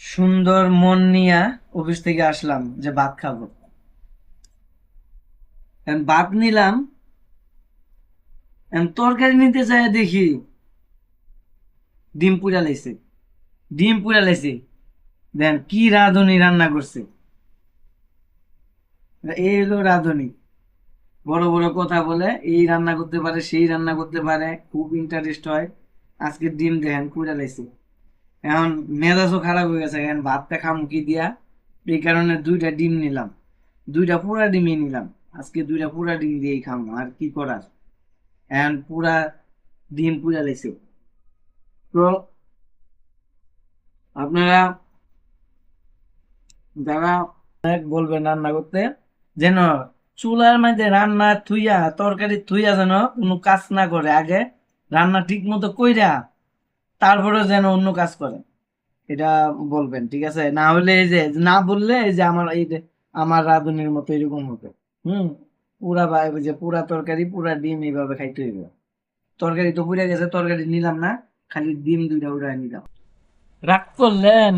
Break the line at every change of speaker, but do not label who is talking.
সুন্দর মন নিয়া অফিস থেকে আসলাম যে ভাত খাবো। এখন ভাত নিলাম, এখন তরকারি নিতে চাই দেখি ডিম পুড়া লাইছে। ডিম পুড়া লাইছে, দেন কি রাঁধুনি রান্না করছে। এই হলো রাঁধুনি, বড় বড় কথা বলে এই রান্না করতে পারে সেই রান্না করতে পারে, খুব ইন্টারেস্ট হয়। আজকে ডিম দেখেন পুড়া লাইছে। এখন মেজাজও খারাপ হয়ে গেছে, এখন ভাতটা খামু কি দিয়া, এই কারণে দুইটা ডিম নিলাম। দুইটা পুরা ডিমই নিলাম, আজকে দুইটা পুরা ডিম দিয়েই খামু, আর কি করার। এখন পুরা ডিম পুরা লাইছে। তো আপনারা যারা বলবেন রান্না করতে, যেন চুলার মধ্যে রান্না থুইয়া তরকারি থুইয়া যেন কোনো কাজ না করে, আগে রান্না ঠিক মতো কইরা তারপরে যেন অন্য কাজ করে, এটা বলবেন, ঠিক আছে? না হলে এই যে না বললে এই যে আমার এই যে আমার রাঁধুনির মতো এরকম হবে। হুম। পুরা ওই যে পুরা তরকারি পুরা ডিম এইভাবে খাইতে হইবে। তরকারি তো পুড়ে গেছে, তরকারি নিলাম না, খালি ডিম দুইটা উড়াই নিলাম। রাগ করলেন?